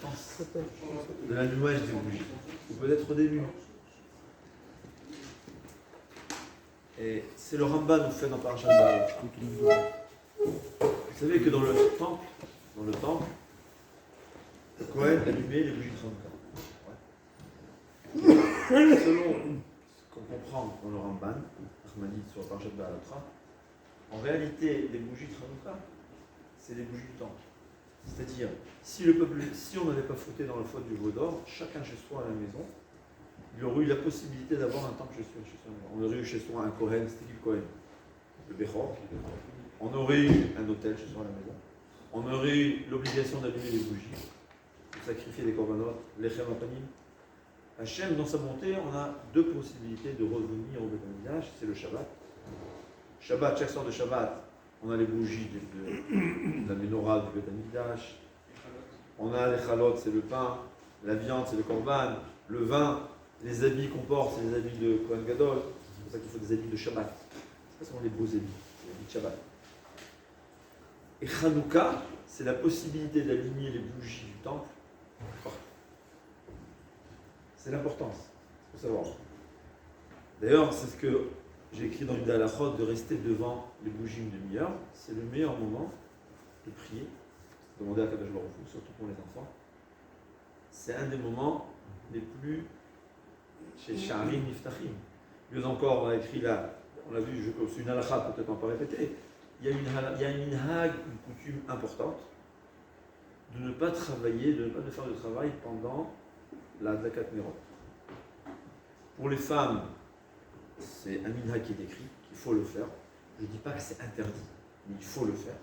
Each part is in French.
l'importance de l'allumage des bougies, ou peut-être au début. Et c'est le Rambam nous fait dans Parashat Baalot. Vous savez que dans le temple, le Kohen allumait les bougies de Hanouka. Selon ce qu'on comprend dans le Ramban, Ahmadid sur Parashat Baalot, en réalité, les bougies de Hanouka, c'est les bougies du temple. C'est-à-dire, si on n'avait pas fauté dans la faute du veau d'or, chacun chez soi à la maison, il aurait eu la possibilité d'avoir un temple chez soi. On aurait eu chez soi un Kohen, c'était qui le Kohen? Le Bechor. On aurait eu un hôtel chez soi à la maison. On aurait eu l'obligation d'allumer les bougies, de sacrifier des korbanot, lechem apanim. Hachem, dans sa bonté, on a deux possibilités de revenir au Beth Amikdash, c'est le Shabbat. Shabbat, chaque soir de Shabbat, on a les bougies de la menorah du Beth Amikdash. On a les chalot, c'est le pain. La viande, c'est le korban. Le vin, les habits qu'on porte, c'est les habits de Kohen Gadol. C'est pour ça qu'il faut des habits de Shabbat. Ce sont les beaux habits, les habits de Shabbat. Et Hanouka, c'est la possibilité d'aligner les bougies du temple. C'est l'importance, il faut savoir. D'ailleurs, c'est ce que j'ai écrit dans une halachot, de rester devant les bougies une demi-heure. C'est le meilleur moment de prier, de demander à Kadosh Baruch Hu, surtout pour les enfants. C'est un des moments les plus chez Sha'arim Niftachim. Mieux encore, on a écrit là, on l'a vu, c'est une halakha, peut-être on ne peut pas répéter. Il y a une minhag, une coutume importante, de ne pas travailler, de ne pas faire de travail pendant la Zakat Merot. Pour les femmes, c'est un minhag qui est écrit, qu'il faut le faire. Je ne dis pas que c'est interdit, mais il faut le faire.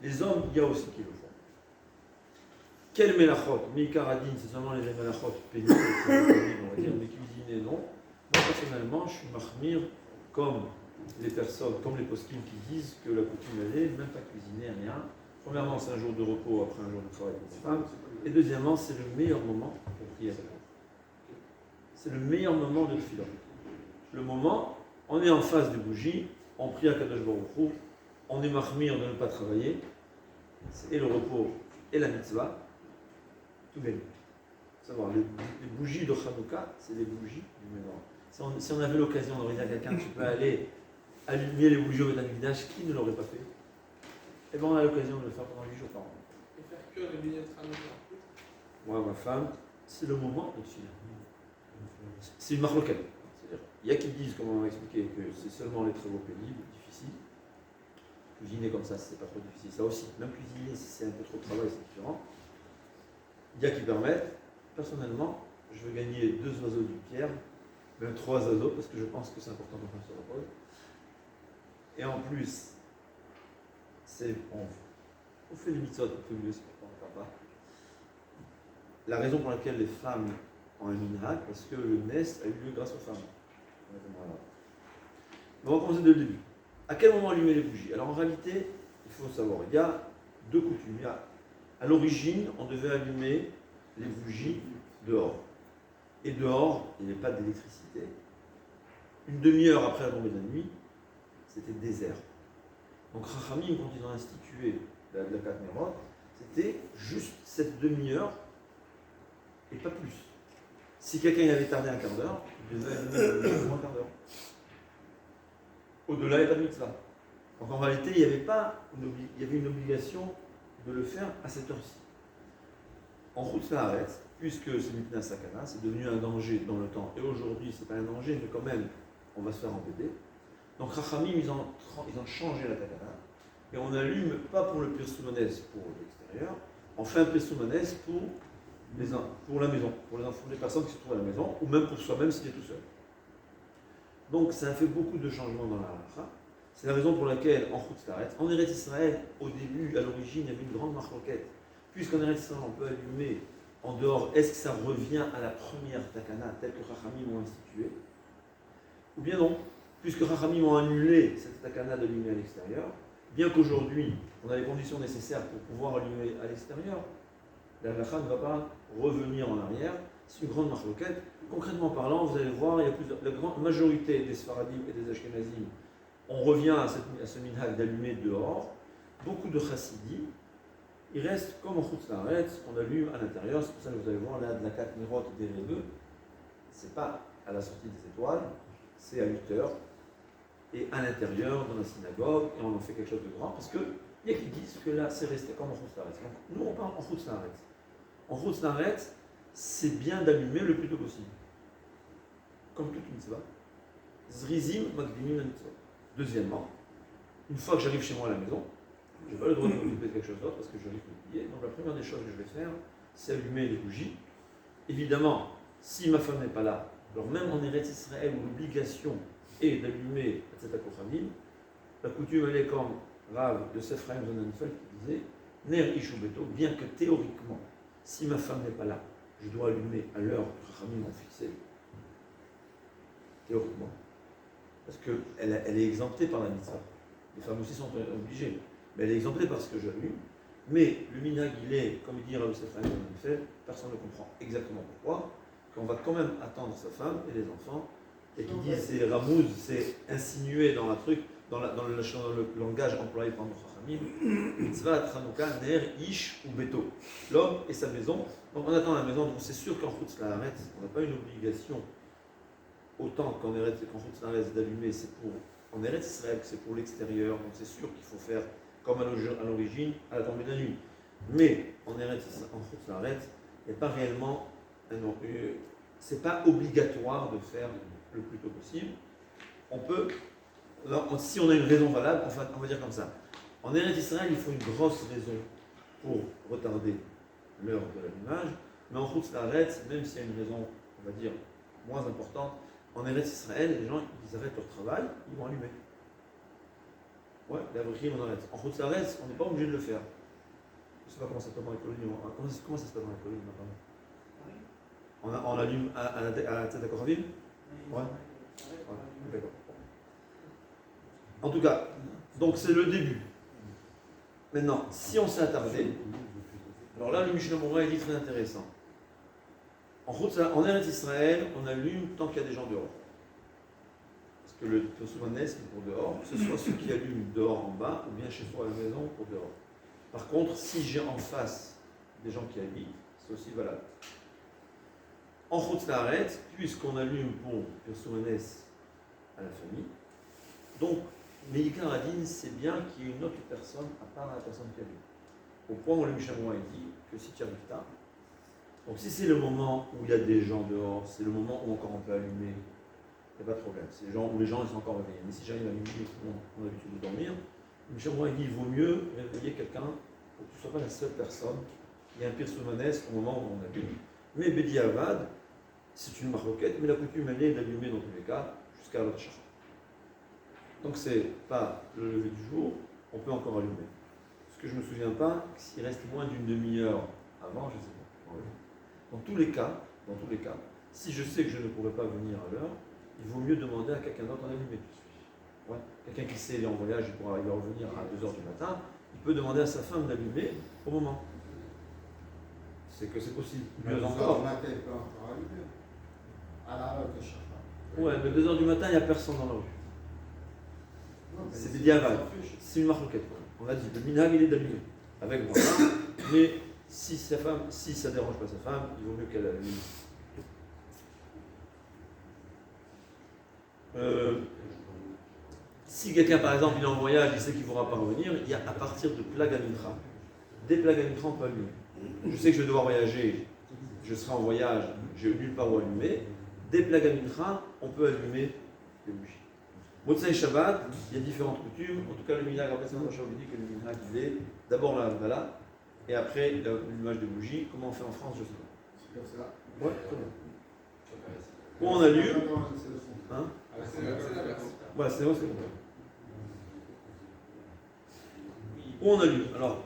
Les hommes, il y a aussi qui le font. Quel melachot? Meikaradine, c'est seulement les melachot pénibles, on va dire, mais cuisiner, non. Moi, personnellement, je suis mahmir comme les personnes, comme les poskim qui disent que la coutume elle est, même pas cuisiner, rien. Premièrement, c'est un jour de repos après un jour de travail pour les femmes. Et deuxièmement, c'est le meilleur moment pour prier. C'est le meilleur moment de tefila. Le moment, on est en face des bougies, on prie à Kadosh Baruch Hu, on est mahmir de ne pas travailler, et le repos et la mitzvah, tout gagne. Savoir, les bougies de Hanouka, c'est les bougies du Ménorah. Si on avait l'occasion de dire à quelqu'un, tu peux aller allumer les bougies au Beth Amikdash, qui ne l'aurait pas fait? Eh bien, on a l'occasion de le faire pendant 8 jours par an. Et faire que les billets de Hanouka. Moi, ma femme, c'est le moment de filer. C'est une marloquette. C'est-à-dire, il y a qui disent, comme on m'a expliqué, que c'est seulement les travaux pénibles, difficiles. Cuisiner comme ça, c'est pas trop difficile. Ça aussi, même cuisiner, si c'est un peu trop de travail, c'est différent. Il y a qui permettent. Personnellement, je veux gagner 2 oiseaux d'une pierre, même 3 oiseaux, parce que je pense que c'est important pour qu'on se repose. Et en plus, on fait les mitzvot un peu mieux, c'est pourquoi on ne fait pas. La raison pour laquelle les femmes ont un minhag, parce que le nest a eu lieu grâce aux femmes. On va commencer dès le début. À quel moment allumer les bougies? Alors en réalité, il faut savoir, il y a 2 coutumes. À l'origine, on devait allumer les bougies dehors. Et dehors, il n'y avait pas d'électricité. Une demi-heure après la tombée de la nuit, c'était désert. Donc Chachamim, quand ils ont institué la Zakat Merot, c'était juste cette demi-heure et pas plus. Si quelqu'un y avait tardé un quart d'heure, il devait allumer un quart d'heure. Au-delà, il n'y a pas de mitzvah. Donc en réalité, il y avait une obligation de le faire à cette heure-ci. En Chutz La'aretz, puisque c'est Mipna Sakana, c'est devenu un danger dans le temps, et aujourd'hui, c'est pas un danger, mais quand même, on va se faire embêter. Donc Chachamim, ils ont changé la takana, et on n'allume pas pour le Pirsoumanès pour l'extérieur, on fait un Pirsoumanès pour la maison, pour les enfants, les personnes qui se trouvent à la maison, ou même pour soi-même s'il est tout seul. Donc ça a fait beaucoup de changements dans la halakha. C'est la raison pour laquelle, en Chutz La'aretz, en Eretz Israël, au début, à l'origine, il y avait une grande marloquette. Puisqu'en Eretz Israël, on peut allumer en dehors, est-ce que ça revient à la première takana, telle que Chachamim ont instituée? Ou bien non, puisque Chachamim ont annulé cette takana d'allumer à l'extérieur, bien qu'aujourd'hui, on a les conditions nécessaires pour pouvoir allumer à l'extérieur, la halakha ne va pas revenir en arrière, c'est une grande marloquette. Concrètement parlant, vous allez voir, la grande majorité des Sfaradim et des Ashkenazim, on revient à ce minhag d'allumer dehors. Beaucoup de Chassidim il reste comme en Chutz Laaretz, on allume à l'intérieur. C'est pour ça que vous allez voir là de la 4 Nirot des Rébeux. C'est pas à la sortie des étoiles, c'est à 8 heures. Et à l'intérieur, dans la synagogue, et on en fait quelque chose de grand, parce qu'il y a qui disent que là, c'est resté comme en Chutz Laaretz. Donc, nous, on parle en Chutz Laaretz. En Chutz Laaretz, c'est bien d'allumer le plus tôt possible. Comme toute mitzvah. Zrizim makdimim la mitzvah. Deuxièmement, une fois que j'arrive chez moi à la maison, je n'ai pas le droit de m'occuper de quelque chose d'autre parce que je risque d'oublier. Donc la première des choses que je vais faire, c'est allumer les bougies. Évidemment, si ma femme n'est pas là, alors même en Eretz Israël où l'obligation est d'allumer Tzedakah Kochavim, la coutume elle est comme Rav de Ephraim Zonenfeld qui disait Ner Ishu Beto, bien que théoriquement, si ma femme n'est pas là, je dois allumer à l'heure que Kochavim ont fixée. Théoriquement. Parce qu'elle est exemptée par la mitzvah. Les femmes aussi sont obligées. Mais elle est exemptée parce que j'allume. Mais le minhag, il est, comme il dit Rav Ephraim Zonenfeld, personne ne comprend exactement pourquoi, qu'on va quand même attendre sa femme et les enfants, et qui dit c'est Ramouz, c'est insinué dans un truc, dans le langage employé par nos Chachamim, mitzvah, Tranouka, Ner, Ish ou Beto. L'homme et sa maison. Donc on attend la maison, donc c'est sûr qu'en Chutz Laaretz, on n'a pas une obligation autant qu'en Chutz Laaretz d'allumer, c'est pour en Eretz Israël, c'est pour l'extérieur, donc c'est sûr qu'il faut faire comme à l'origine, à la tombée de la nuit. Mais en Chutz Laaretz, il n'y a pas réellement c'est pas obligatoire de faire le plus tôt possible. On peut, si on a une raison valable, on va dire comme ça. En Eretz Israël, il faut une grosse raison pour retarder l'heure de l'allumage, mais en Chutz Laaretz, même s'il y a une raison, on va dire, moins importante, en Eretz Israël, les gens, ils arrêtent leur travail, ils vont allumer. Ouais, l'Avrichim en Eretz. En Chutz Laaretz, on n'est pas obligé de le faire. Je ne sais pas comment ça se passe dans les colonies. Comment ça se passe dans les colonies maintenant? On allume à Tzedakah Kochavim? Ouais. D'accord. En tout cas, donc c'est le début. Maintenant, si on s'est attardé, alors là, le Mishnah Moura est dit très intéressant. En Eretz Israël, on allume tant qu'il y a des gens dehors. Parce que le Tosouanes, c'est pour dehors, que ce soit ceux qui allument dehors en bas, ou bien chez soi à la maison pour dehors. Par contre, si j'ai en face des gens qui habitent, c'est aussi valable. En Chutz Laaretz, puisqu'on allume pour Persouanes à la famille, donc, Meïkar Adin, c'est bien qu'il y ait une autre personne à part la personne qui allume. Au point où le Mishnah Moura dit que si tu arrives tard, donc si c'est le moment où il y a des gens dehors, c'est le moment où encore on peut allumer, il n'y a pas de problème. C'est les gens où les gens ils sont encore réveillés. Mais si j'arrive à minuit et tout le monde a l'habitude de dormir, le Mishnah Moura dit il vaut mieux réveiller quelqu'un pour que tu ne sois pas la seule personne. Il y a un Persouanes au moment où on allume. Mais Bedi Avad, c'est une maroquette, mais la coutume elle est d'allumer dans tous les cas jusqu'à l'autre chacha. Donc c'est pas le lever du jour, on peut encore allumer. Ce que je ne me souviens pas, s'il reste moins d'une demi-heure avant, je ne sais pas. Dans tous les cas, si je sais que je ne pourrai pas venir à l'heure, il vaut mieux demander à quelqu'un d'autre d'allumer. Ouais. Quelqu'un qui sait aller en voyage, il pourra y revenir à 2h du matin, il peut demander à sa femme d'allumer au moment. C'est que c'est possible. Mieux encore. Ouais, mais 2h du matin, il n'y a personne dans la rue. C'est des diavales. C'est une marloquette. On a dit, le minhag, il est d'allumer. Avec moi. Mais si ça ne dérange pas sa femme, il vaut mieux qu'elle allume. Si quelqu'un, par exemple, il est en voyage, il sait qu'il ne pourra pas revenir, il y a à partir de Plag Hamikra. Dès Plag Hamikra, on peut allumer. Je sais que je vais devoir voyager, je serai en voyage, je n'ai nulle part où allumer. Dès Plag Hamikra, on peut allumer les bougies. Motzei Shabbat, il y a différentes coutumes. En tout cas, le minhag, après ça, moi j'ai dit que le minhag, il est d'abord la Havdalah, et après l'allumage des bougies. Comment on fait en France, je ne sais pas. C'est comme ça. Ouais, très bien. Où on allume. Hein? Ouais, c'est bon, c'est bon. Où on allume. Alors,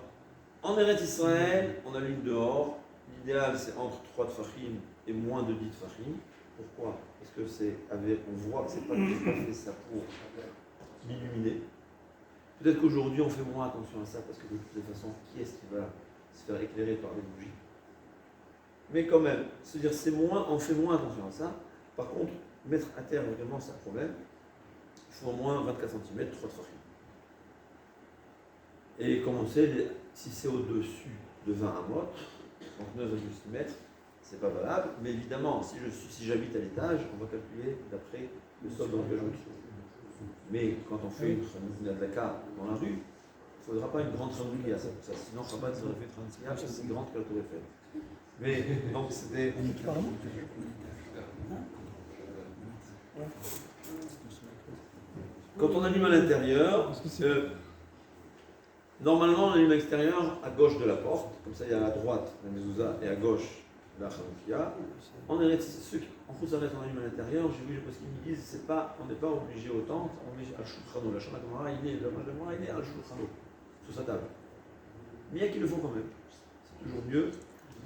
en Eretz Israël, on allume dehors. L'idéal, c'est entre 3 tfachim et moins de 10 tfachim. Pourquoi? Parce que on voit que c'est pas fait ça pour l'illuminer. Peut-être qu'aujourd'hui on fait moins attention à ça parce que de toutes les façons, qui est-ce qui va se faire éclairer par les bougies? Mais quand même, se dire on fait moins attention à ça. Par contre, mettre à terre vraiment, c'est un problème. Il faut au moins 24 cm, 3 tfachim. Et commencer, si c'est au-dessus de 20 amot, donc 9,6 mètres, c'est pas valable. Mais évidemment, si j'habite à l'étage, on va calculer d'après le sol dans lequel je suis. Mais quand on fait une Nadlaka dans la rue, il ne faudra pas une grande Chanoulia, ça. Sinon, Chabad aurait fait 36 parce que c'est grande qu'elle aurait fait. Mais donc c'était. Quand on allume à l'intérieur, normalement on allume à l'extérieur à gauche de la porte, comme ça il y a à droite la mezouza et à gauche la Chanoukia. En Khoussaret, on allume à l'intérieur, j'ai vu les postes qui me disent on n'est pas obligé autant, on met al shulchano, la chambre il est al shulchano, sous sa table. Mais il y a qui le font quand même, c'est toujours mieux.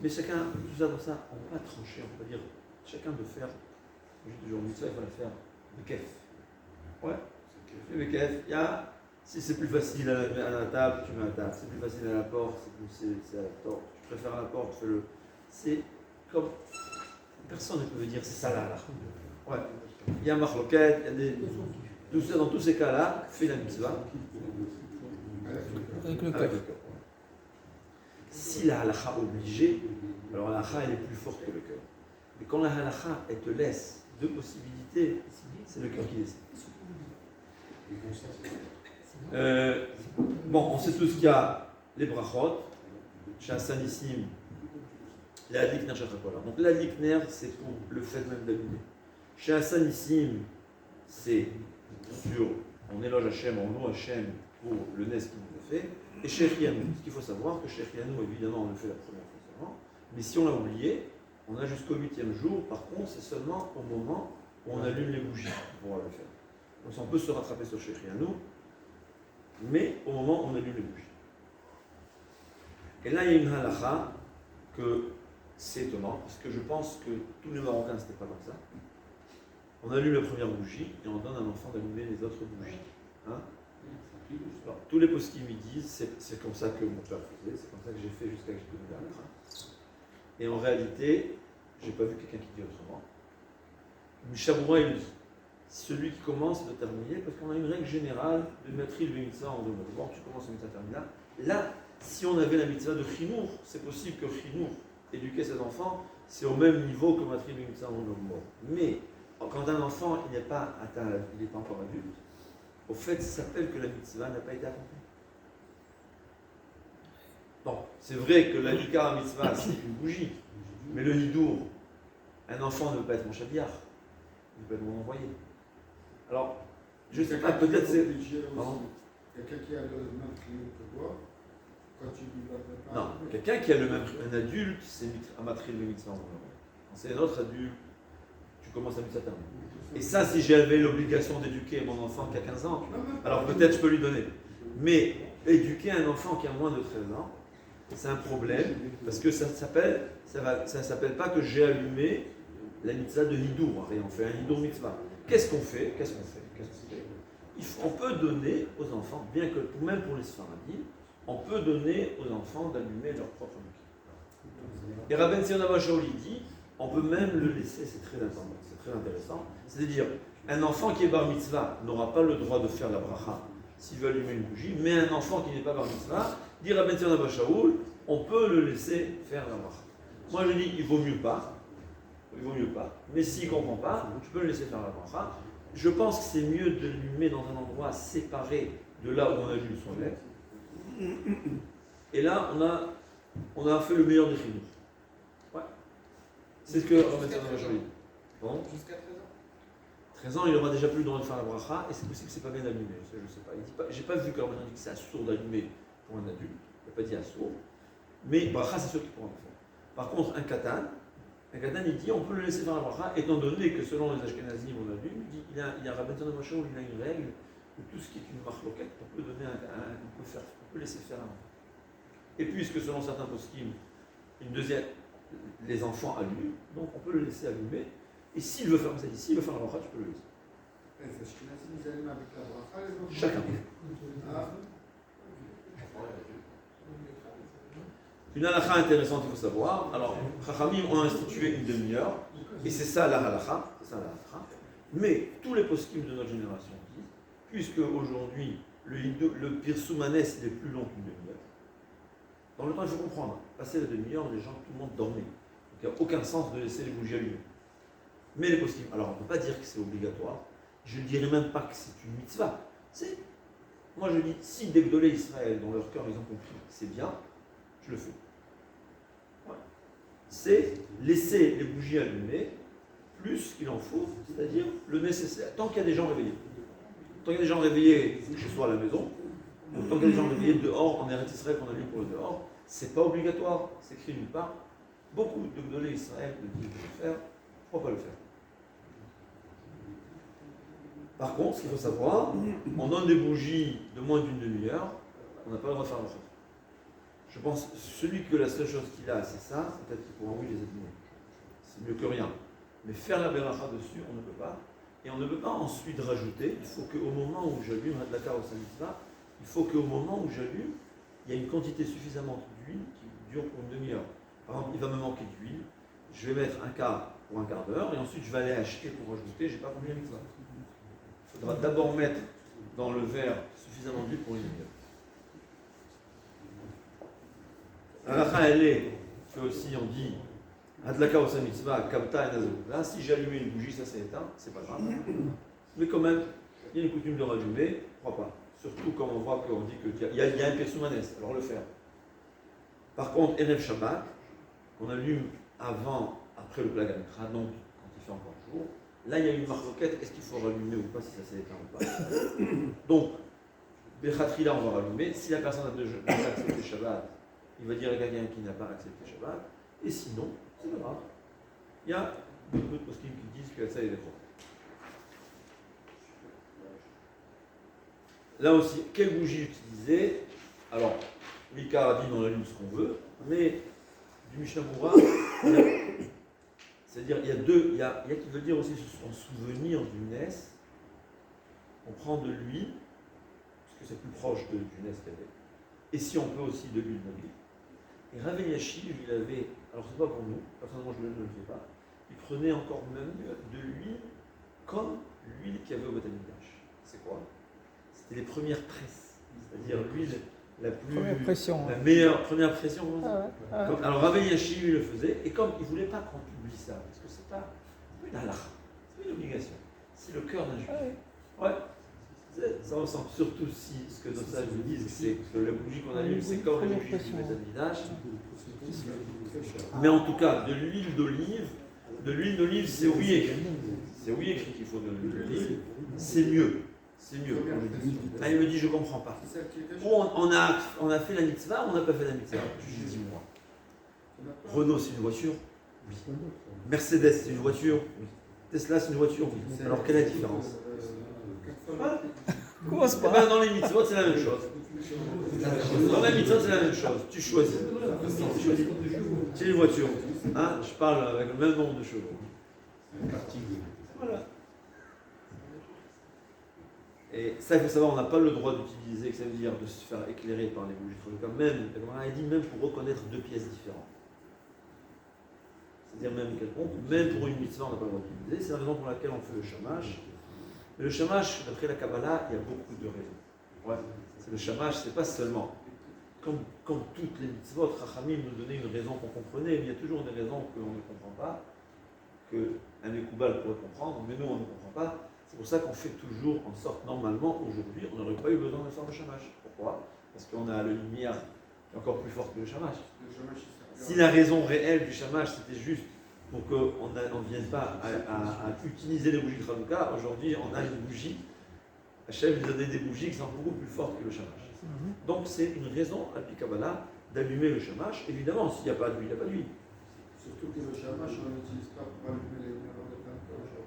Mais chacun, tout ça dans ça, on ne va pas trancher, on va dire, chacun de faire, j'ai toujours dit ça, il faut la faire de kef. Ouais, le kef, si c'est plus facile à la table, tu mets à la table, c'est plus facile à la porte, c'est à la porte, tu préfères à la porte, fais-le. C'est comme, personne ne peut dire c'est ça là. Ouais, il y a un marloquette, il y a des... Dans tous ces cas-là, fais la mitzvah. Avec le cœur. Si la halakha obligée, alors la halakha elle est plus forte que le cœur. Mais quand la halakha elle te laisse deux possibilités, c'est le cœur qui décide. Bon, on sait tous qu'il y a les brachot, chez Hassan Nissim, la hadikner chachakola. Donc la hadikner c'est pour le fait même d'allumer. Chez Hassan Nissim, c'est sur, on éloge Hachem, on loue Hachem pour le nes qu'il nous a fait. Et chez Rianou, ce qu'il faut savoir, que chez Rianou, évidemment, on le fait la première fois seulement, mais si on l'a oublié, on a jusqu'au 8e jour, par contre, c'est seulement au moment où on allume les bougies pour pouvoir le faire. Donc on peut se rattraper sur chez Rianou, mais au moment où on allume les bougies. Et là, il y a une halakha que c'est étonnant, parce que je pense que tous les Marocains, c'était pas comme ça. On allume la première bougie et on donne à l'enfant d'allumer les autres bougies. Hein? Alors, tous les postes qui me disent, c'est comme ça que mon père faisait, c'est comme ça que j'ai fait jusqu'à ce que j'étais devenu à. Et en réalité, j'ai pas vu quelqu'un qui dit autrement. Chaboura, il dit, celui qui commence doit terminer, parce qu'on a une règle générale de maîtrise de mitzvah en deux mots. Bon, tu commences à mitzvah, termine là. Là, si on avait la mitzvah de chinour, c'est possible que chinour, éduquer ses enfants, c'est au même niveau que maîtrise de mitzvah en deux mots. Mais quand un enfant il n'est pas atteint, il n'est pas encore adulte, au fait, ça s'appelle que la mitzvah n'a pas été accomplie. Bon, c'est vrai que la Nikar mitzvah, c'est une bougie, mais le hidour, un enfant ne veut pas être mon chabiar, il peut être mon envoyé. Alors, je ne sais pas, peut-être c'est. Quelqu'un qui a le même client que toi, quand tu lui vas pas. Non, quelqu'un qui a le même. Un adulte, c'est Amatril le mitzvah. C'est un autre adulte, tu commences à mitzvah terminer. Et ça, si j'avais l'obligation d'éduquer mon enfant qui a 15 ans, alors peut-être je peux lui donner. Mais éduquer un enfant qui a moins de 13 ans, c'est un problème, parce que ça s'appelle pas que j'ai allumé la mitzvah de hidour. On fait un hidour mitzvah. Qu'est-ce qu'on fait? On peut donner aux enfants, bien que même pour les Sfaradim, on peut donner aux enfants d'allumer leur propre mitzvah. Et Rabben Zion Shaoli dit, on peut même le laisser, c'est très intéressant. C'est-à-dire, un enfant qui est bar mitzvah n'aura pas le droit de faire la bracha s'il veut allumer une bougie, mais un enfant qui n'est pas bar mitzvah, dit Rabben Zion Shaul, on peut le laisser faire la bracha. Moi je dis, il vaut mieux pas, mais s'il ne comprend pas, tu peux le laisser faire la bracha. Je pense que c'est mieux de l'allumer dans un endroit séparé de là où on allume son lait. Et là, on a fait le meilleur des chinois. Ouais. C'est ce que Rabben Zion Shaul dit. Bon. Jusqu'à 13 ans. 13 ans, il aura déjà plus le droit de faire la bracha, et c'est possible que c'est pas bien d'allumer. Je ne sais pas. J'ai pas vu que Rabben dit que c'est assourd d'allumer pour un adulte. Il n'a pas dit assourd. Mais bracha, c'est sûr qu'il pourra le faire. Par contre, un katan, il dit on peut le laisser faire la bracha, étant donné que selon les Ashkenazim, on allume, il y a Rabben Zion Shaul, il a une règle de tout ce qui est une marloquette, on peut donner on peut laisser faire un enfant. Et puisque selon certains poskim, les enfants allument, donc on peut le laisser allumer. Et s'il veut faire comme ça, s'il veut faire la bracha, tu peux le laisser. Les Ashkenazim, ils allument avec la bracha, les enfants. Chacun. Une halakha intéressante, il faut savoir. Alors, Chachamim ont institué une demi-heure, et c'est ça la halakha. Mais tous les poskim de notre génération disent, puisque aujourd'hui le pirsoumanes il est plus long qu'une demi-heure, dans le temps il faut comprendre. Passer la demi-heure, les gens, tout le monde dormait. Donc il n'y a aucun sens de laisser les bougies allumées. Mais les poskim, alors on ne peut pas dire que c'est obligatoire. Je ne dirais même pas que c'est une mitzvah. Moi je dis, si des Gdolé Israël, dans leur cœur, ils ont compris, c'est bien, je le fais. Voilà. C'est laisser les bougies allumées, plus qu'il en faut, c'est-à-dire le nécessaire, tant qu'il y a des gens réveillés. Tant qu'il y a des gens réveillés chez soi à la maison, ou tant qu'il y a des gens réveillés dehors, en Eretz Israël qu'on a lu pour le dehors, c'est pas obligatoire, c'est écrit nulle part. Beaucoup de Gdolé Israël le disent de le faire, pourquoi pas le faire? Par contre, ce qu'il faut savoir, on donne des bougies de moins d'une demi-heure, on n'a pas le droit de faire la chose. Je pense, celui que la seule chose qu'il a, c'est ça, peut-être qu'il pourra oui les admirer. C'est mieux que rien. Mais faire la beracha dessus, on ne peut pas. Et on ne peut pas ensuite rajouter, il faut qu'au moment où j'allume Hadlaka au Mitzvah, il faut qu'au moment où j'allume, il y a une quantité suffisamment d'huile qui dure pour une demi-heure. Par exemple, il va me manquer d'huile, je vais mettre un quart pour un quart d'heure, et ensuite je vais aller acheter pour rajouter, je n'ai pas combien de mitzvah. Il faudra d'abord mettre dans le verre suffisamment d'huile pour une demi-heure. La elle est que aussi on dit Hadlaka osa mitzvah, kapta et nazou. Là, si j'ai allumé une bougie, ça s'est éteint, c'est pas grave. Mais quand même, il y a une coutume de rallumer, pourquoi pas. Surtout quand on voit qu'on dit qu'il y a un persoumanès, alors le faire. Par contre, Erev Shabbat, on allume avant, après le Plag Hamikra, donc quand il fait encore jour, là il y a une marquette, est-ce qu'il faut rallumer ou pas, si ça s'est éteint ou pas. Donc, Bechatrila, on va rallumer. Si la personne a déjà accepté Shabbat, il va dire à quelqu'un qui n'a pas accepté Shabbat, et sinon, c'est pas grave. Il y a beaucoup de poskim qui disent que ça est trop. Là aussi, quelle bougie utiliser? Alors, Mika a dit on allume ce qu'on veut, mais du Mishnah Berurah, c'est-à-dire il y a deux, il y a qui veut dire aussi en souvenir du Nes, on prend de l'huile, parce que c'est plus proche du Nes qu'il y avait, et si on peut aussi de l'huile d'olive. Et Rav Eliashiv, il avait, alors c'est pas pour nous, personnellement je ne le fais pas, il prenait encore même de l'huile comme l'huile qu'il y avait au Beth Amikdash. C'est quoi? C'était les premières presses, c'est-à-dire l'huile la plus, la meilleure première pression. Alors Rav Eliashiv il le faisait, et comme il ne voulait pas qu'on publie ça, parce que c'est pas une halakha, c'est pas une obligation. C'est le cœur d'un juif. Ouais. Ça ressemble surtout si ce que nos sages nous disent, c'est que la bougie qu'on allume, c'est comme les bougies du Beth Amikdash. Mais en tout cas, de l'huile d'olive, c'est oui écrit. C'est oui écrit qu'il faut de l'huile d'olive. C'est mieux. C'est mieux. Ah, il me dit, je ne comprends pas. On a fait la mitzvah ou on n'a pas fait la mitzvah? Je dis moi. Renault, c'est une voiture? Oui. Mercedes, c'est une voiture? Oui. Tesla, c'est une voiture? Oui. Alors, quelle est la différence? Commence pas. Dans les mitzvot, c'est la même chose. Dans les mitzvot, c'est la même chose. Tu choisis. C'est une voiture. Hein? Je parle avec le même nombre de chevaux. Voilà. Et ça, il faut savoir, on n'a pas le droit d'utiliser, que ça veut dire de se faire éclairer par les bougies. Même, on a dit même pour reconnaître deux pièces différentes. C'est-à-dire même quelconque, même pour une mitzvah, on n'a pas le droit d'utiliser. C'est la raison pour laquelle on fait le shamash. Mais le shamash, d'après la Kabbalah, il y a beaucoup de raisons. Ouais. Le shamash, c'est pas seulement, comme toutes les mitzvot, Chachamim nous donnaient une raison qu'on comprenait, mais il y a toujours des raisons qu'on ne comprend pas, qu'un Mekoubal pourrait comprendre, mais nous on ne comprend pas. C'est pour ça qu'on fait toujours en sorte, normalement, aujourd'hui, on n'aurait pas eu besoin de faire le shamash. Pourquoi? Parce qu'on a la lumière qui est encore plus forte que le shamash. Si la raison réelle du shamash, c'était juste pour qu'on ne vienne pas à utiliser les bougies de Hanouka, aujourd'hui on a une bougie, Hachem nous a donné des bougies qui sont beaucoup plus fortes que le shamash. Donc c'est une raison, à Kabbalah, d'allumer le shamash. Évidemment, s'il n'y a pas d'huile, il n'y a pas d'huile. Surtout que le shamash, on n'utilise pas pour allumer les lumières de Hanouka.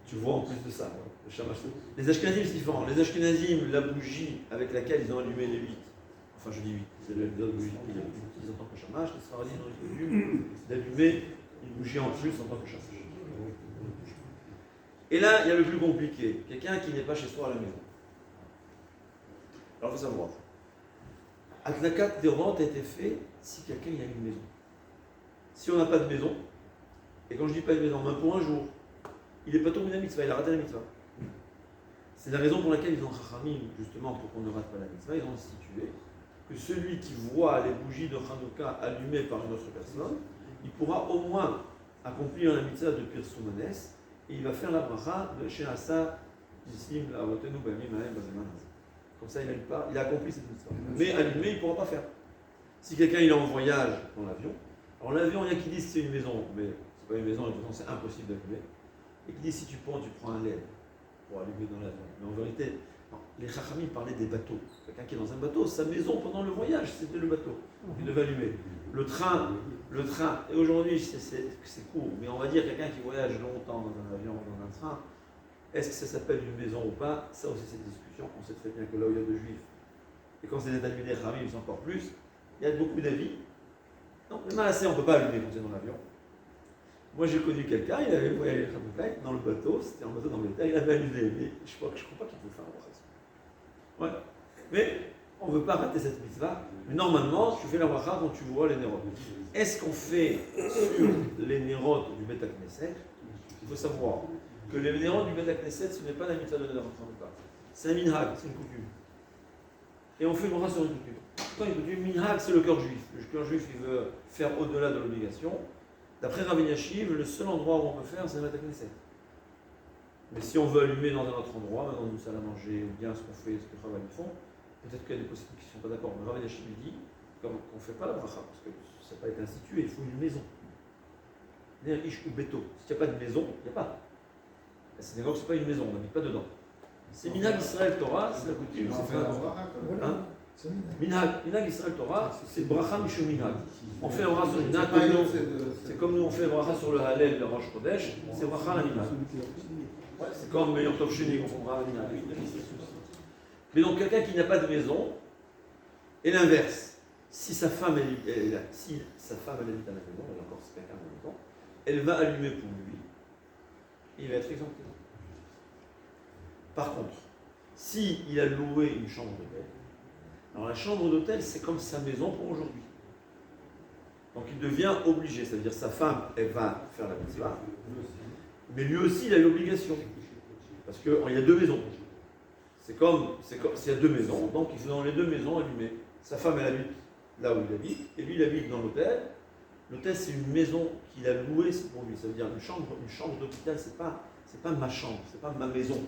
Tu vois en plus de ça, le shamash. Les Ashkenazim, c'est différent. Les Ashkenazim, la bougie avec laquelle ils ont allumé les 8, enfin je dis 8, c'est la bougie qu'ils utilisent en tant que shamash, les Sfaradim ont eu d'allumer une bougie en plus en tant que shamash. Et là, il y a le plus compliqué, quelqu'un qui n'est pas chez soi à la maison. Alors il faut savoir, Atlakat des rentes a été fait si quelqu'un y a une maison. Si on n'a pas de maison, et quand je dis pas de maison, même pour un jour, il n'est pas tombé la mitzvah, il a raté la mitzvah. C'est la raison pour laquelle ils ont Chachamim, justement pour qu'on ne rate pas la mitzvah, ils ont institué que celui qui voit les bougies de Hanouka allumées par une autre personne, il pourra au moins accomplir la mitzvah de Pirsoumanes et il va faire la bracha de chez Asa, Yissim, la Avotenu, Bamim, Mahem, Bazeman. Comme ça, il a accompli cette mitzvah. Mais allumé, il ne pourra pas faire. Si quelqu'un il est en voyage dans l'avion, alors l'avion, il y a qui disent que c'est une maison, mais c'est pas une maison, et de toute façon, c'est impossible d'allumer. Et qui disent si tu prends un LED pour allumer dans l'avion. Mais en vérité, non, les Chachamim parlaient des bateaux. Quelqu'un qui est dans un bateau, sa maison pendant le voyage, c'était le bateau. Il devait allumer. Le train, et aujourd'hui c'est court, mais on va dire quelqu'un qui voyage longtemps dans un avion ou dans un train, est-ce que ça s'appelle une maison ou pas? Ça aussi c'est une discussion. On sait très bien que là où il y a de juifs, et quand c'est des allumer des Chachamim, c'est encore plus. Il y a beaucoup d'avis. Non, mais Malassé, on ne peut pas allumer quand c'est dans l'avion. Moi, j'ai connu quelqu'un, il avait voyagé dans le bateau, c'était un bateau d'Angleterre, il avait allumé, mais je crois pas qu'il pouvait faire la bracha. Ouais. Mais on ne veut pas rater cette mitzvah. Mais normalement, tu fais la bracha quand tu vois les nérotes. Est-ce qu'on fait sur les nérotes du Beth Knesset? Il faut savoir que les nérotes du Beth Knesset, ce n'est pas la mitzvah de la bracha. C'est un minhag, c'est une coutume. Et on fait une bracha sur une coutume. Quand une coutume, minhag, c'est le cœur juif. Le cœur juif, il veut faire au-delà de l'obligation. D'après Rabbi Yashiv, le seul endroit où on peut faire, c'est le Beth Knesset. Mais si on veut allumer dans un autre endroit, dans une salle à manger, ou bien ce qu'on fait, ce que les travailleurs font, peut-être qu'il y a des possibilités qui ne sont pas d'accord. Mais Rabbi Yashiv dit qu'on ne fait pas la bracha, parce que ça n'a pas été institué, il faut une maison. C'est-à-dire ish ou beto. S'il n'y a pas de maison, il n'y a pas. La synagogue, ce n'est pas une maison, on n'habite pas dedans. C'est Minhag Israël Torah, c'est la coutume, c'est fait la bracha. Minhag Israël Torah, c'est bracha mishum minhag. On fait un bracha sur minhag, c'est comme nous on fait un bracha sur le Hallel, le Rosh Chodesh, c'est bracha la minhag. C'est comme Yom Tov Sheni, on fera la minhag. Mais donc quelqu'un qui n'a pas de maison, et l'inverse, si sa femme habite à la maison, et encore c'est quelqu'un à la maison, elle va allumer pour lui, il va être exempté. Par contre, s'il a loué une chambre d'hôtel, alors la chambre d'hôtel, c'est comme sa maison pour aujourd'hui. Donc il devient obligé, ça veut dire sa femme, elle va faire la mitzvah, mais lui aussi, il a l'obligation. Parce qu'il y a deux maisons. C'est comme s'il y a deux maisons, donc il faut dans les deux maisons allumer. Sa femme, elle habite là où il habite, et lui, il habite dans l'hôtel. L'hôtel, c'est une maison qu'il a louée, c'est pour lui. Ça veut dire une chambre d'hôpital, c'est pas ma chambre, c'est pas ma maison.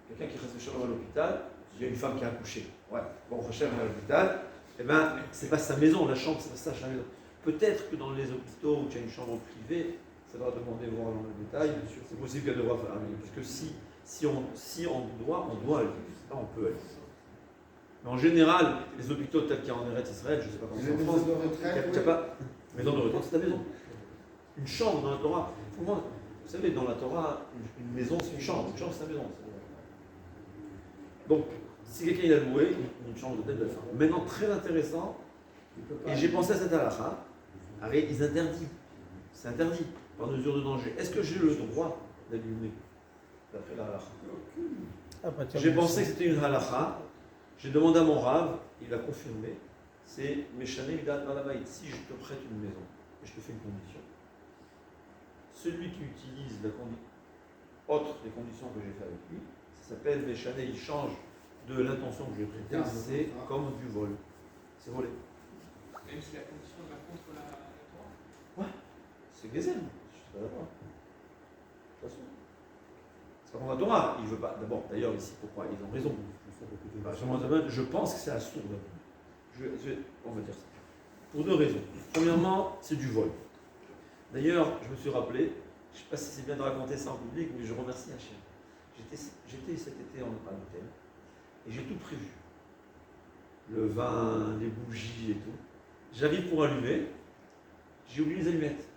Quelqu'un qui reste chez à l'hôpital, il y a une femme qui a accouché. Ouais, bon, on recherche à l'hôpital, eh bien, c'est pas sa maison, la chambre, c'est pas sa maison. Peut-être que dans les hôpitaux où tu as une chambre privée, il faudra demander voir dans le détail. C'est possible qu'elle devra faire. Parce que si on doit aller. Là, on peut aller. Mais en général, les hôpitaux tels qu'il y a en Eretz Israël, je ne sais pas comment c'est en France, il n'y a pas. Maison de retraite, c'est ta maison. Une chambre dans la Torah. Pour moi, vous savez, dans la Torah, une maison, c'est une chambre. Une chambre, c'est ta maison. Donc, si quelqu'un il a loué une chambre d'hôtel de la femme. Maintenant, très intéressant, et j'ai pensé à cette halakha, ils interdisent. C'est interdit, par mesure de danger. Est-ce que j'ai le droit d'allumer d'après la halakha? J'ai pensé que c'était une halakha. J'ai demandé à mon rave, il a confirmé. C'est Meshane Midat Malabaït. Si je te prête une maison et je te fais une condition, celui qui utilise autre des conditions que j'ai fait avec lui, ça s'appelle Meshane, il change de l'intention que j'ai prêtée, c'est comme du vol. C'est volé. Même si la condition va contre la Torah. Ouais, c'est Gezen. Je suis pas d'accord. De toute façon. C'est pas contre la Torah, il veut pas. D'abord, d'ailleurs, ici, pourquoi? Ils ont raison. Je pense que c'est assourd. On va dire ça. Pour deux raisons. Premièrement, c'est du vol. D'ailleurs, je me suis rappelé, je ne sais pas si c'est bien de raconter ça en public, mais je remercie Hachem. J'étais cet été à l'hôtel et j'ai tout prévu. Le vin, les bougies et tout. J'arrive pour allumer, j'ai oublié les allumettes.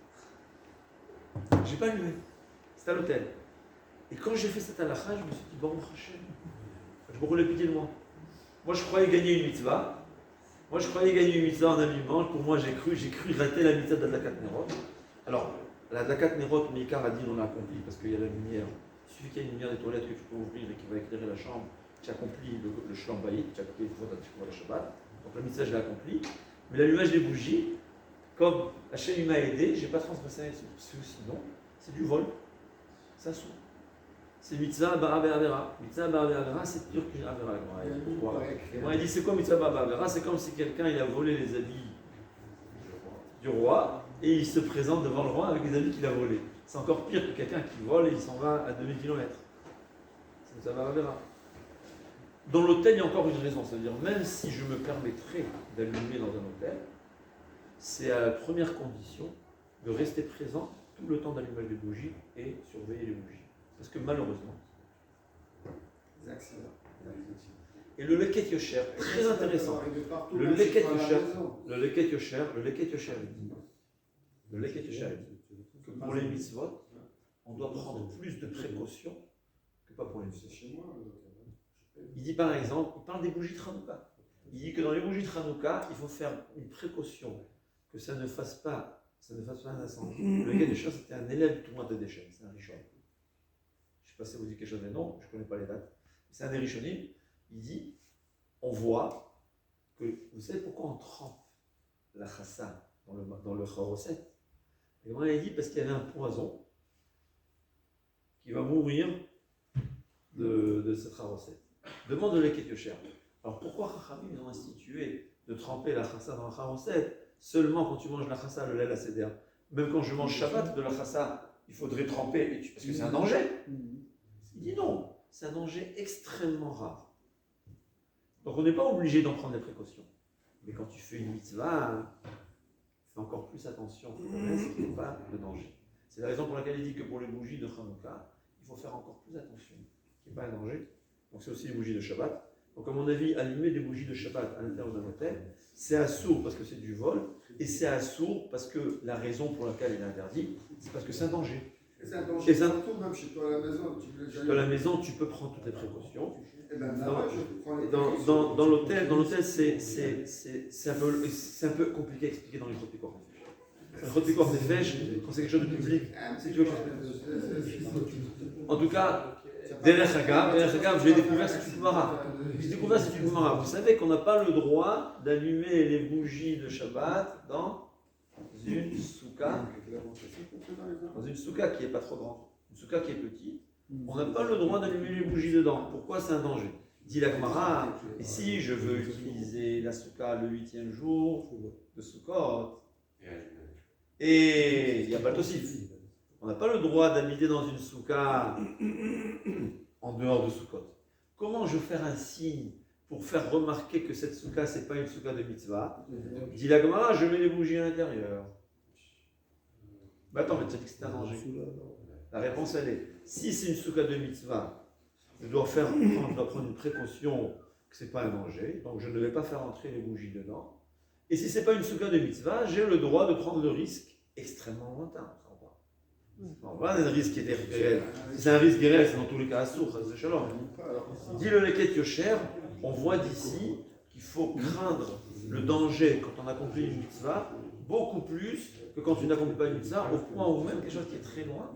J'ai pas allumé. C'était à l'hôtel. Et quand j'ai fait cette halakha, je me suis dit, Baruch Hachem, je me relais pitié de moi. Moi, je croyais gagner une mitzvah. Moi, je croyais gagner une mitzvah en allumant. Pour moi, j'ai cru rater la mitzvah de la Dakat Nerot. Alors, la Dakat Nerot, Mikar a dit, on l'a accompli parce qu'il y a la lumière. Il suffit qu'il y ait une lumière des toilettes que tu peux ouvrir et qui va éclairer la chambre. Tu accomplis le Shalom Bayit, tu as accompli le Shabbat. Donc, la mitzvah, je l'ai accompli. Mais l'allumage des bougies, comme Hachem m'a aidé, je n'ai pas transgressé là-dessus. Sinon, c'est du vol. Ça s'ouvre. C'est mitzvah bara be'avera. Mitzvah bara be'avera, c'est pire qu'une avera. Pourquoi? Moi, il dit c'est quoi mitzvah bara be'avera? C'est comme si quelqu'un il a volé les habits du roi et il se présente devant le roi avec les habits qu'il a volés. C'est encore pire que quelqu'un qui vole et il s'en va à 2000 km. C'est mitzvah bara be'avera. Dans l'hôtel, il y a encore une raison. C'est-à-dire, même si je me permettrais d'allumer dans un hôtel, c'est à la première condition de rester présent tout le temps d'allumage des bougies et surveiller les bougies. Parce que malheureusement, Des accidents. et le leket yosher, très intéressant. Le leket yosher, dit que pour les mitzvot, on doit prendre plus de précautions que pas pour les mitzvot. Chez moi, Il dit par exemple, il parle des bougies de Hanouka. Il dit que dans les bougies de Hanouka, il faut faire une précaution que ça ne fasse pas un incendie. Le leket yosher, c'était un élève du Touma de Deshem, c'est un richon. Je ne sais pas si ça vous dit quelque chose, mais non, je ne connais pas les dates. C'est un des rishonim. Il dit, on voit que, vous savez pourquoi on trempe la chassa dans le charoset? Et moi, il dit parce qu'il y avait un poison qui va mourir de cette charoset. Demande le leket yosher. Alors pourquoi Chachamim ils ont institué de tremper la chassa dans la charoset seulement quand tu manges la chassa, le lait, la seder? Même quand je mange Shabbat de la chassa, il faudrait tremper, parce que c'est un danger. Il dit non, c'est un danger extrêmement rare. Donc on n'est pas obligé d'en prendre des précautions. Mais quand tu fais une mitzvah, fais encore plus attention que le reste, qu'il n'y ait pas de danger. C'est la raison pour laquelle il dit que pour les bougies de Hanouka, il faut faire encore plus attention, qu'il n'y ait pas un danger. Donc c'est aussi les bougies de Shabbat. Donc à mon avis, allumer des bougies de Shabbat à l'intérieur d'un hôtel, c'est assourd parce que c'est du vol, et c'est assourd parce que la raison pour laquelle il est interdit, c'est parce que c'est un danger. c'est un danger partout, même chez toi à la maison. Dans la maison, tu peux prendre toutes les précautions. Et ben là, je prends les Dans l'hôtel, c'est un peu compliqué à expliquer dans les Chotpikor Nefesh. Un Chotpikor Nefesh, quand c'est quelque chose de public, c'est quelque chose. En tout cas, Derech Hagav, je l'ai découvert, c'est une Gemara. J'ai découvert, c'est une Gemara. Vous savez qu'on n'a pas le droit d'allumer les bougies de Shabbat dans une souka. Dans une souka qui n'est pas trop grande. Une souka qui est petite. On n'a pas le droit d'allumer les bougies dedans. Pourquoi? C'est un danger. Dit la Gemara, et si je veux utiliser la souka le 8e jour de Sukkot, et il n'y a pas de Tosif. On n'a pas le droit d'habiter dans une souka en dehors de Sukkot. Comment je vais faire un signe pour faire remarquer que cette souka, ce n'est pas une souka de mitzvah? Dit la Gemara, je mets les bougies à l'intérieur. Mais attends, mais tu as dit que c'est un danger. La réponse, elle est, si c'est une souka de mitzvah, je dois prendre une précaution que ce n'est pas un danger, donc je ne vais pas faire entrer les bougies dedans. Et si ce n'est pas une souka de mitzvah, j'ai le droit de prendre le risque extrêmement lointain. Non, voilà un risque qui est réel. Si c'est un risque réel, c'est dans tous les cas assourd, ça c'est shalom. Dit le leket yosher, on voit d'ici qu'il faut craindre le danger quand on accomplit une mitzvah, beaucoup plus que quand tu n'accomplis pas une mitzvah, au point où même quelque chose qui est très loin.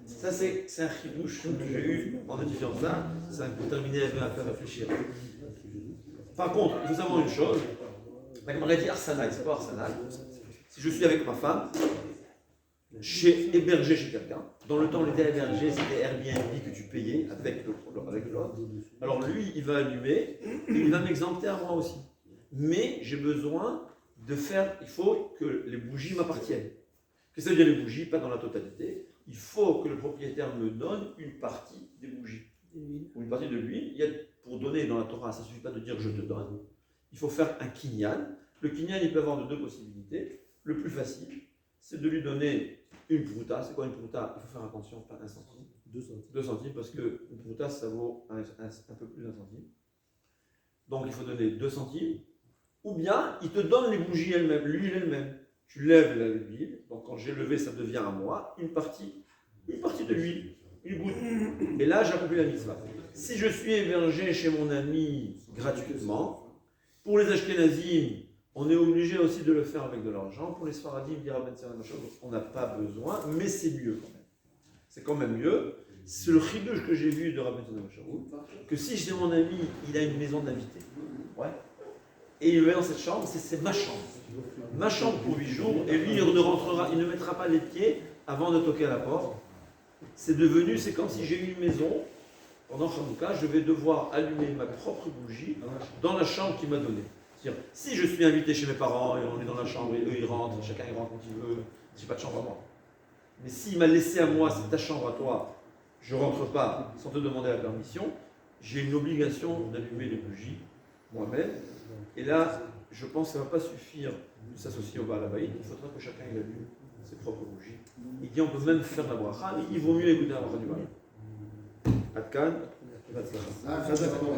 Ça, c'est un chidouche que j'ai eu en étudiant ça pour terminer à faire réfléchir. Par contre, il faut savoir une chose, la Gemara dit Arsanaï, c'est quoi Arsanaï? Si je suis avec ma femme, hébergé chez quelqu'un, dans le temps où on était hébergé, c'était Airbnb que tu payais avec l'autre. Alors lui, il va allumer et il va m'exempter à moi aussi. Mais j'ai besoin de faire, il faut que les bougies m'appartiennent. Qu'est-ce que ça veut dire les bougies? Pas dans la totalité. Il faut que le propriétaire me donne une partie des bougies. Ou une partie de l'huile. Pour donner dans la Torah, ça ne suffit pas de dire je te donne. Il faut faire un kinyan. Le kinyan, il peut avoir de deux possibilités. Le plus facile, c'est de lui donner une prouta. C'est quoi une prouta? Il faut faire attention, pas un centime. 2 centimes, parce qu'une prouta, ça vaut un peu plus d'un centime. Donc il faut donner 2 centimes. Ou bien, il te donne les bougies elles-mêmes, l'huile elle-même. Tu lèves l'huile, donc quand j'ai levé, ça devient à moi, une partie de l'huile, une goutte. Et là, j'accomplis la mitzvah. Si je suis hébergé chez mon ami gratuitement, pour les Ashkenazim, on est obligé aussi de le faire avec de l'argent. Pour les Sfaradim, on n'a pas besoin, mais c'est mieux quand même. C'est quand même mieux. C'est le chidouche que j'ai vu de Rabbi Tzadok, que si chez mon ami, il a une maison d'invité, et il va dans cette chambre, c'est ma chambre. Ma chambre pour 8 jours, et lui, il ne mettra pas les pieds avant de toquer à la porte. C'est devenu, c'est comme si j'ai une maison, pendant Hanouka, je vais devoir allumer ma propre bougie dans la chambre qu'il m'a donnée. C'est-à-dire, si je suis invité chez mes parents et on est dans la chambre et eux ils rentrent, chacun il rentre quand il veut, j'ai pas de chambre à moi. Mais s'il m'a laissé à moi, c'est ta chambre à toi, je rentre pas sans te demander la permission, j'ai une obligation d'allumer les bougies moi-même. Et là, je pense que ça ne va pas suffire de s'associer au Baal Habayit, il faudra que chacun il allume ses propres bougies. Il dit on peut même faire la bracha, mais il vaut mieux écouter la bracha du Baal. Adkan, Ah, ça, c'est bon.